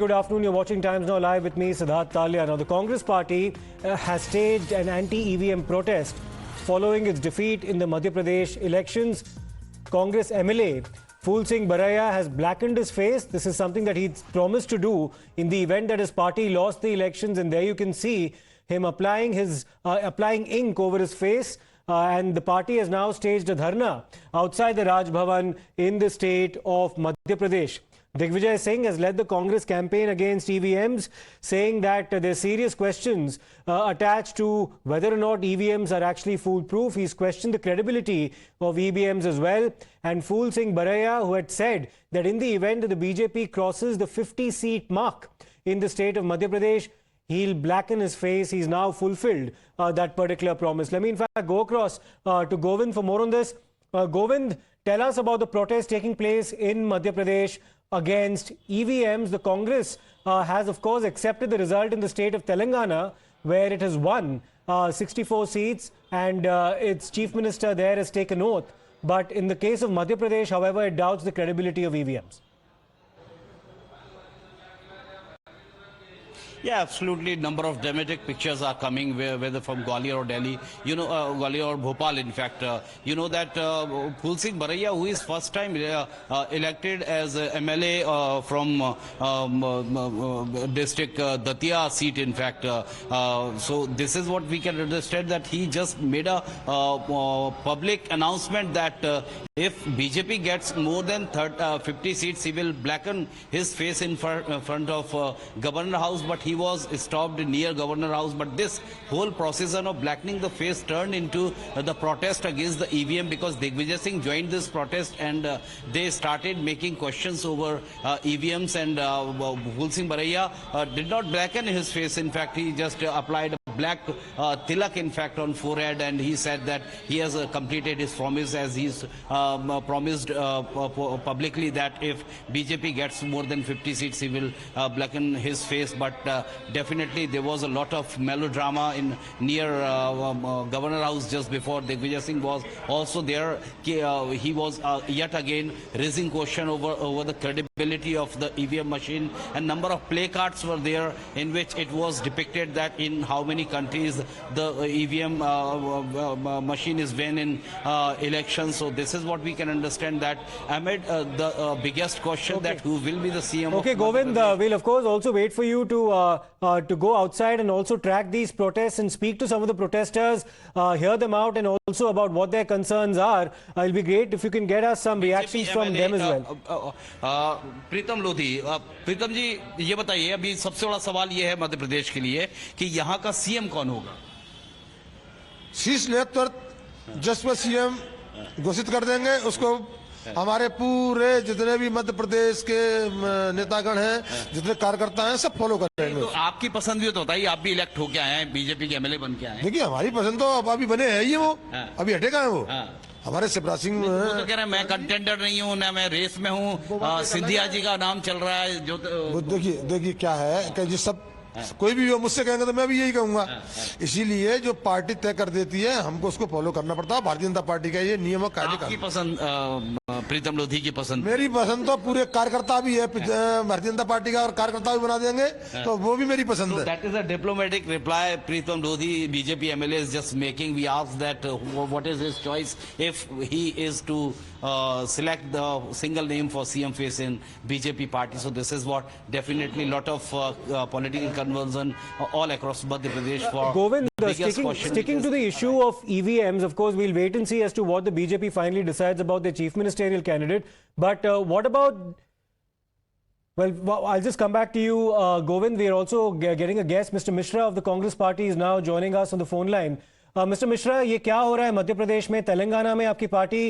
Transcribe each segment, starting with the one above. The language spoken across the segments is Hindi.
Good afternoon. You're watching Times Now Live with me, Siddharth Talia. Now, the Congress party has staged an anti-EVM protest following its defeat in the Madhya Pradesh elections. Congress MLA Phul Singh Baraiya has blackened his face. This is something that he promised to do in the event that his party lost the elections, and there you can see him applying ink over his face. And the party has now staged a dharna outside the Raj Bhavan in the state of Madhya Pradesh. Digvijay Singh has led the Congress campaign against EVMs, saying that there are serious questions attached to whether or not EVMs are actually foolproof. He's questioned the credibility of EVMs as well. And Phul Singh Baraiya, who had said that in the event that the BJP crosses the 50-seat mark in the state of Madhya Pradesh, he'll blacken his face. He's now fulfilled that particular promise. Let me in fact go across to Govind for more on this. Govind, tell us about the protest taking place in Madhya Pradesh against EVMs. The Congress has, of course, accepted the result in the state of Telangana, where it has won 64 seats, and its chief minister there has taken oath. But in the case of Madhya Pradesh, however, it doubts the credibility of EVMs. Yeah, absolutely. Number of dramatic pictures are coming, whether from Gwalior or Delhi, Gwalior or Bhopal, in fact. You know that Phul Singh Baraiya, who is first time elected as MLA from district Datia seat, in fact. So this is what we can understand, that he just made a public announcement that if BJP gets more than 50 seats, he will blacken his face in front of Governor House. But he was stopped near Governor House. But this whole process of blackening the face turned into the protest against the EVM, because Digvijay Singh joined this protest and they started making questions over EVMs. And Phul Singh Baraiya did not blacken his face. In fact, he just applied black tilak, in fact, on forehead, and he said that he has completed his promise, as he's promised publicly, that if BJP gets more than 50 seats, he will blacken his face. But definitely there was a lot of melodrama near Governor House just before. Digvijay Singh was also there. He was yet again raising question over the credibility of the EVM machine, and number of placards were there in which it was depicted that in how many countries the EVM machine is won in elections. So this is what we can understand, that amid the biggest question that who will be the CM. Okay, Govind, we'll of course also wait for you to go outside and also track these protests and speak to some of the protesters, hear them out, and also about what their concerns are. It'll be great if you can get us some reactions from them as well. प्रीतम लोधी, प्रीतम जी, ये बताइए, अभी सबसे बड़ा सवाल ये है मध्य प्रदेश के लिए कि यहाँ का सीएम कौन होगा? शीर्ष नेतृत्व जिसमें सीएम घोषित कर देंगे, उसको हमारे पूरे जितने भी मध्य प्रदेश के नेतागण हैं, जितने कार्यकर्ता हैं, सब फॉलो करेंगे। तो आपकी पसंद भी तो बताइए, आप भी इलेक्ट होके आए हैं, बीजेपी के एमएलए बन के आए हैं। देखिए, हमारी पसंद तो अब अभी बने हैं ही, वो अभी हटेगा है वो। हमारे शिवराज सिंह तो कह रहे हैं मैं कंटेंडर नहीं हूँ, ना मैं रेस में हूँ, सिंधिया जी का नाम चल रहा है। जो देखिए क्या है कि जिस सब कोई भी मुझसे कहेंगे तो मैं भी यही कहूंगा। इसीलिए जो पार्टी तय कर देती है, हमको उसको फॉलो करना पड़ता है। भारतीय जनता पार्टी का ये नियम और कायदे का। आपकी पसंद, प्रीतम लोधी की पसंद? मेरी पसंद तो पूरे कार्यकर्ता भी है भारतीय जनता पार्टी का, और कार्यकर्ता भी बना देंगे, तो वो भी मेरी पसंद है। That is a diplomatic reply Pritam Lodhi, BJP MLA is just making. We ask that what is his choice if he is to select the single name for CM face in BJP party. So this is what definitely lot of political conversion all across Madhya Pradesh for. Govind, sticking to the issue of EVMs, of course, we'll wait and see as to what the BJP finally decides about their chief ministerial candidate. But what about... Well, I'll just come back to you, Govind. We are also getting a guest. Mr. Mishra of the Congress party is now joining us on the phone line. Mr. Mishra, ये क्या हो रहा है मध्य प्रदेश में? तेलंगाना में आपकी पार्टी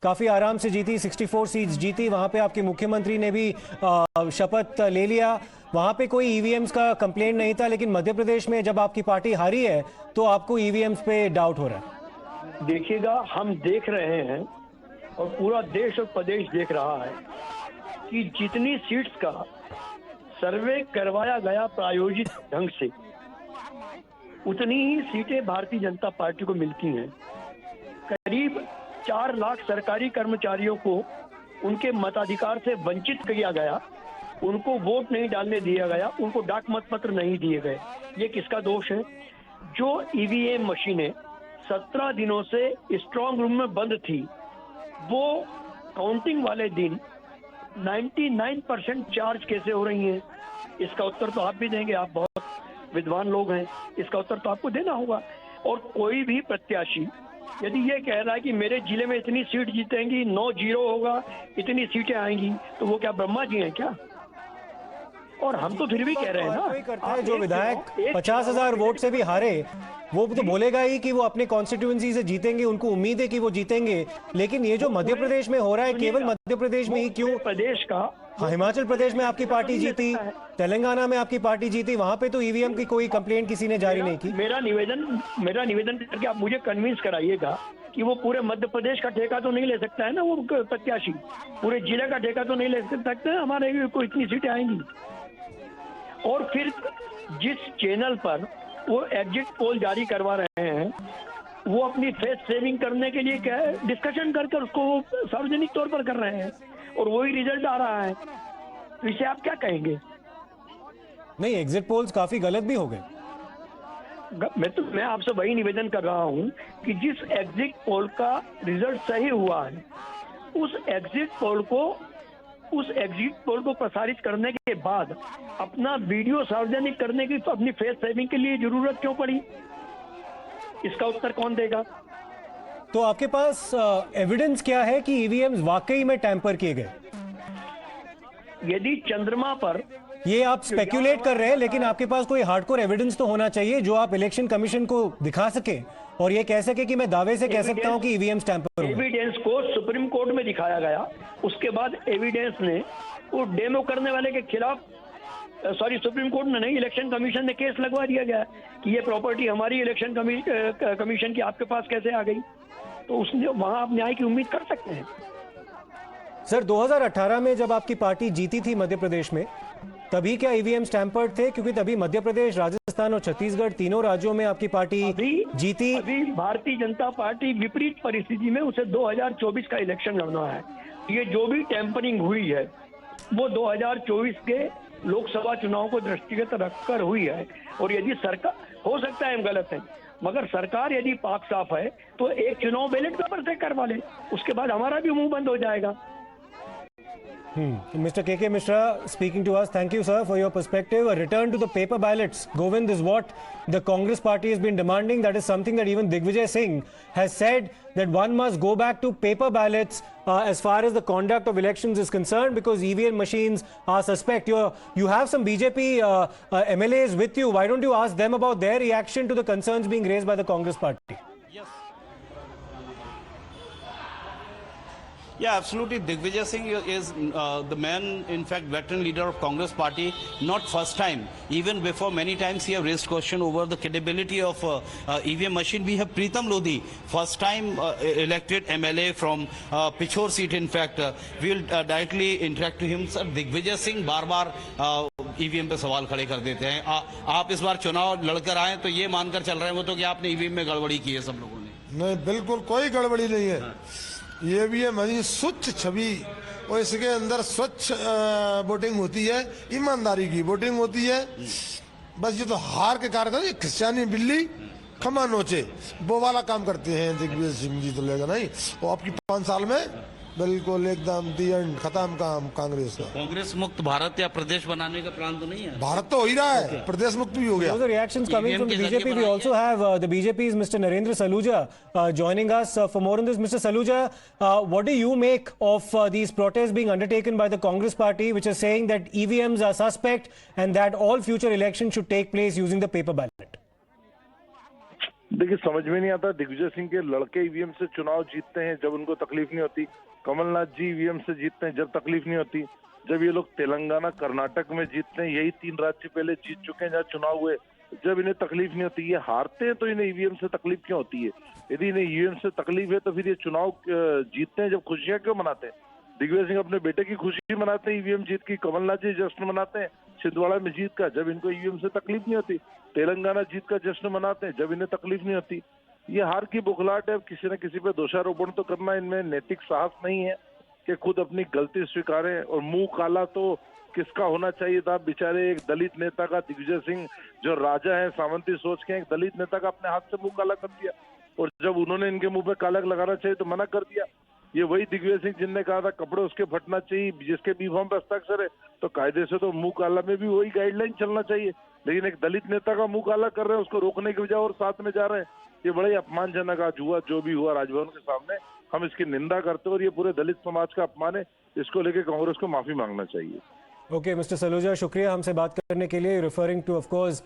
काफी आराम से जीती, 64 सीट्स जीती, वहां पे आपके मुख्यमंत्री ने भी शपथ ले लिया, वहां पे कोई ईवीएम्स का कंप्लेंट नहीं था, लेकिन मध्य प्रदेश में जब आपकी पार्टी हारी है तो आपको ईवीएम्स पे डाउट हो रहा है। देखिएगा, हम देख रहे हैं और पूरा देश और प्रदेश देख रहा है कि जितनी सीट्स का सर्वे करवाया गया प्रायोजित ढंग से, उतनी ही सीटें भारतीय जनता पार्टी को मिलती हैं। करीब 4 लाख सरकारी कर्मचारियों को उनके मताधिकार से वंचित किया गया, उनको वोट नहीं डालने दिया गया, उनको डाक मतपत्र नहीं दिए गए। ये किसका दोष है? जो ईवीएम मशीनें 17 दिनों से स्ट्रांग रूम में बंद थी, वो काउंटिंग वाले दिन 99% चार्ज कैसे हो रही हैं? इसका उत्तर तो आप भी देंगे, आप बहुत विद्वान लोग हैं, इसका उत्तर तो आपको देना होगा। और कोई भी प्रत्याशी यदि ये कह रहा है कि मेरे जिले में इतनी सीट जीतेंगी, 9-0 होगा, इतनी सीटें आएंगी, तो वो क्या ब्रह्मा जी हैं क्या? और हम तो फिर भी कह रहे हैं ना, कोई करता है जो विधायक 50,000 वोट से भी हारे, वो तो बोलेगा ही कि वो अपने कॉन्स्टिट्यूएंसी से जीतेंगे, उनको उम्मीद है कि वो जीतेंगे। लेकिन ये जो मध्य प्रदेश में हो रहा है, केवल मध्य प्रदेश में ही क्यों? प्रदेश का हाँ, हिमाचल प्रदेश में आपकी पार्टी जीती, तेलंगाना में आपकी पार्टी जीती, वहां पे तो ईवीएम की कोई कंप्लेंट किसी ने जारी नहीं की। मेरा निवेदन करके आप मुझे कन्विंस कराइएगा कि वो पूरे मध्य प्रदेश का ठेका तो नहीं ले सकता है ना, वो प्रत्याशी पूरे जिले का ठेका तो नहीं ले सकते हैं, हमारे को इतनी सीटें आएंगी। और फिर जिस चैनल पर वो एग्जिट पोल जारी करवा रहे हैं, वो अपनी फेस सेविंग करने के लिए क्या डिस्कशन कर उसको सार्वजनिक तौर पर कर रहे हैं, और वही रिजल्ट आ रहा है। तो इसे आप क्या कहेंगे? नहीं, एग्जिट पोल्स काफी गलत भी हो गए। मैं आपसे वही निवेदन कर रहा हूं कि जिस एग्जिट पोल का रिजल्ट सही हुआ है, उस एग्जिट पोल को प्रसारित करने के बाद अपना वीडियो सार्वजनिक करने की अपनी फेस सेविंग के लिए जरूरत क्यों पड़ी? इसका उत्तर कौन देगा? तो आपके पास एविडेंस क्या है कि ईवीएम्स वाकई में टैंपर किए गए? यदि चंद्रमा पर ये आप स्पेक्युलेट कर रहे हैं, लेकिन आपके पास कोई हार्डकोर एविडेंस तो होना चाहिए जो आप इलेक्शन कमीशन को दिखा सके और ये कह सके कि मैं दावे से कह सकता हूं कि ईवीएम टैंपर हुए। एविडेंस को सुप्रीम कोर्ट में दिखाया गया, उसके बाद एविडेंस ने वो डेमो करने वाले के खिलाफ सुप्रीम कोर्ट में नहीं, इलेक्शन कमीशन ने केस लगवा दिया गया कि ये प्रॉपर्टी हमारी इलेक्शन कमीशन की आपके पास कैसे आ गई। तो उसने वहां आप न्याय की उम्मीद कर सकते हैं। सर, 2018 में जब आपकी पार्टी जीती थी मध्य प्रदेश में, तभी क्या ईवीएम टैंपर्ड थे? क्योंकि तभी मध्य प्रदेश, राजस्थान और छत्तीसगढ़ तीनों राज्यों में आपकी पार्टी जीती। अभी भारतीय जनता पार्टी विपरीत परिस्थिति में उसे 2024 का इलेक्शन लड़ना है। ये जो भी टेम्परिंग हुई है वो 2024 के लोकसभा चुनाव को दृष्टिगत रखकर हुई है। और यदि सरकार, हो सकता है हम गलत हैं, मगर सरकार यदि पाक साफ है तो एक चुनाव बैलेट पेपर से करवा ले, उसके बाद हमारा भी मुंह बंद हो जाएगा। Mr. K.K. Mishra speaking to us. Thank you, sir, for your perspective. A return to the paper ballots, Govind, is what the Congress party has been demanding. That is something that even Digvijay Singh has said, that one must go back to paper ballots as far as the conduct of elections is concerned, because EVM machines are suspect. You have some BJP MLAs with you. Why don't you ask them about their reaction to the concerns being raised by the Congress party? Yeah, absolutely. Digvijay Singh is the man, in fact, veteran leader of Congress party. Not first time. Even before, many times he have raised question over the credibility of EVM machine. We have Pritam Lodhi, first time elected MLA from Pichor seat. In fact, we will directly interact to him. Sir, Digvijay Singh बार-बार ईवीएम पे सवाल खड़े कर देते हैं। आप इस बार चुनाव लड़कर आए तो ये मानकर चल रहे हैं वो तो कि आपने ईवीएम में गड़बड़ी की है सब लोगों ने? नहीं, बिल्कुल कोई गड़बड़ी नहीं है। ये भी है हमारी स्वच्छ छवि और इसके अंदर स्वच्छ वोटिंग होती है, ईमानदारी की वोटिंग होती है। बस ये तो हार के कारण ये क्रिश्चियानी बिल्ली खमा नोचे वो वाला काम करते हैं दिग्विजय सिंह जी। तो लेगा नहीं, वो आपकी 5 साल में बिल्कुल एकदम दी एंड खत्म काम कांग्रेस का। कांग्रेस मुक्त भारत या प्रदेश बनाने का प्लान तो नहीं है? भारत तो हो ही रहा है, प्रदेश मुक्त भी हो गया। Those are reactions coming from the BJP. We also have the BJP's Mr. Narendra Saluja joining us for more on this. Mr. Saluja, what do you make of these protests being undertaken by the Congress party, which is saying that EVMs are suspect and that all future elections should take place using the paper ballot? देखिए, समझ में नहीं आता। दिग्विजय सिंह के लड़के ईवीएम से चुनाव जीतते हैं जब उनको तकलीफ नहीं होती। कमलनाथ जी ईवीएम से जीतते हैं जब तकलीफ नहीं होती। जब ये लोग तेलंगाना, कर्नाटक में जीतते हैं, यही 3 राज्य पहले जीत चुके हैं जहाँ चुनाव हुए, जब इन्हें तकलीफ नहीं होती। ये हारते हैं तो इन्हें ईवीएम से तकलीफ क्यों होती है? यदि इन्हें ईवीएम से तकलीफ है तो फिर ये चुनाव जीतते हैं जब खुशियां क्यों मनाते हैं? दिग्विजय सिंह अपने बेटे की खुशी मनाते हैं ईवीएम जीत की, कमलनाथ जी जश्न मनाते हैं छिंदवाड़ा में जीत का जब इनको ईवीएम से तकलीफ नहीं होती, तेलंगाना जीत का जश्न मनाते हैं जब इन्हें तकलीफ नहीं होती। ये हार की बुखलाहट है। अब किसी न किसी पे दोषारोपण तो करना, इनमें नैतिक साहस नहीं है कि खुद अपनी गलती स्वीकारें। और मुंह काला तो किसका होना चाहिए था? बेचारे एक दलित नेता का, दिग्विजय सिंह जो राजा है, सामंती सोच के, एक दलित नेता का अपने हाथ से मुंह काला कर दिया। और जब उन्होंने इनके मुंह पे काला लगाना चाहिए तो मना कर दिया। ये वही दिग्विजय सिंह जिनने कहा था कपड़े उसके फटना चाहिए, जिसके बी फॉर्म पे हस्ताक्षर है, तो कायदे से तो मुंह काला में भी वही गाइडलाइन चलना चाहिए। लेकिन एक दलित नेता का मुंह काला कर रहे हैं, उसको रोकने के बजाय और साथ में जा रहे हैं। ये बड़ा ही अपमानजनक आज हुआ, जो भी हुआ राजभवन के सामने। हम इसकी निंदा करते हैं और ये पूरे दलित समाज का अपमान है। इसको लेके कांग्रेस को माफी मांगना चाहिए। Okay, Mr. Saluja, शुक्रिया हमसे बात करने के लिए. Referring to, of course,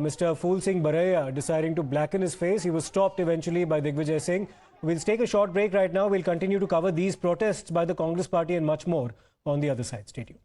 Mr. Phul Singh Baraya deciding to blacken his face. He was stopped eventually by Digvijay Singh. We'll take a short break right now. We'll continue to cover these protests by the Congress party and much more on the other side. Stay tuned.